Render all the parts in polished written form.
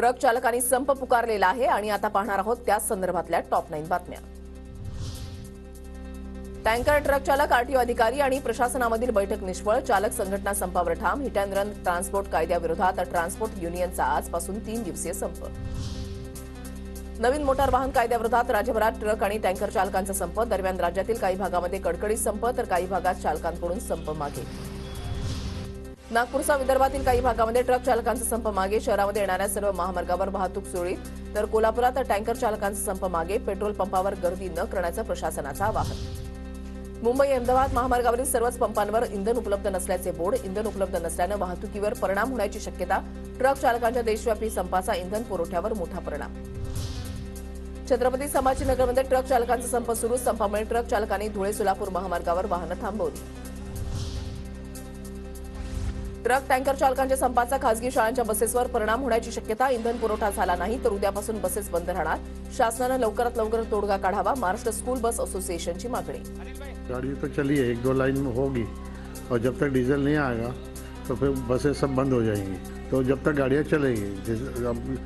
Truck चालकांनी संप पुकारलेला आहे आणि आता पाहणार आहोत त्याच संदर्भातल्या टॉप 9 बातम्या। टँकर ट्रक चालक, आरटीओ अधिकारी आणि प्रशासनामधील बैठक निष्फळ, चालक संघटना संपावर ठाम। हिट अँड रन ट्रान्सपोर्ट कायद्याविरोधात ट्रान्सपोर्ट युनियनचा आजपासून 3 दिवसीय संप। नवीन मोटार वाहन कायद्याविरोधात राज्यभरात ट्रक आणि टँकर चालकांचा संप। दरम्यान राज्यातील काही भागामध्ये कडकडीत संप तर काही भागात चालकांकडून संप मागे। नागपूरसह विदर्भातील काही भागामध्ये ट्रक चालकांचा संप मागे। शहरामध्ये येणाऱ्या सर्व महामार्गावर वाहतूक सुरळीत, तर कोल्हापुरात टँकर चालकांचा संप मागे। पेट्रोल पंपावर गर्दी न करण्याचं प्रशासनाचं आवाहन। मुंबई अहमदाबाद महामार्गावरील सर्वच पंपांवर इंधन उपलब्ध नसल्याचे बोर्ड। इंधन उपलब्ध नसल्यानं वाहतुकीवर परिणाम होण्याची शक्यता। ट्रक चालकांच्या देशव्यापी संपाचा इंधन पुरवठ्यावर मोठा परिणाम। छत्रपती संभाजीनगरमध्ये ट्रक चालकांचा संप सुरू। संपामुळे ट्रक चालकांनी धुळे सोलापूर महामार्गावर वाहनं थांबवली। ट्रक टँकर चालकांच्या संपाचा खासगी शाळांच्या बसेसवर परिणाम होण्याची शक्यता। इंधन पुरवठा झाला नाही तर उद्यापासून बसेस बंद राहणार। शासनानं लवकरात लवकर तोडगा काढावा, महाराष्ट्र स्कूल बस असोसिएशनची मागणी। गाड़ी तो चली है, 1-2 लाइन में होगी और जब तक डीजल नहीं आएगा तो फिर बसेस सब बंद हो जाएंगी। तो जब तक गाड़ियाँ चलेंगी, अब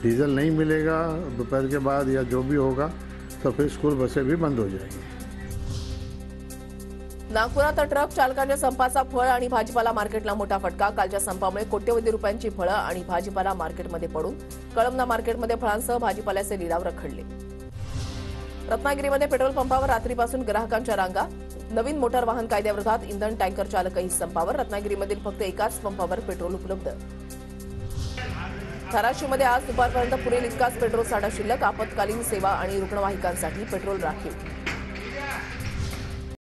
डीजल नहीं मिलेगा दोपहर के बाद या जो भी होगा तो फिर स्कूल बसें भी बंद हो जाएंगी। नागपुरात ट्रक चालकांच्या संपाचा फळ आणि भाजीपाला मार्केटला मोठा फटका। कालच्या संपामुळे कोट्यवधी रुपयांची फळं आणि भाजीपाला मार्केटमध्ये पडून कळमना मार्केटमध्ये फळांसह भाजीपाल्याचे लिलाव रखडले। रत्नागिरीमध्ये पेट्रोल पंपावर रात्रीपासून ग्राहकांच्या रांगा। नवीन मोटार वाहन कायद्याविरोधात इंधन टँकर चालकही संपावर। रत्नागिरीमधील फक्त एकाच पंपावर पेट्रोल उपलब्ध। धाराशिवमध्ये आज दुपारपर्यंत पुरेल इतकाच पेट्रोल साठा शिल्लक। आपत्कालीन सेवा आणि रुग्णवाहिकांसाठी पेट्रोल राखीव।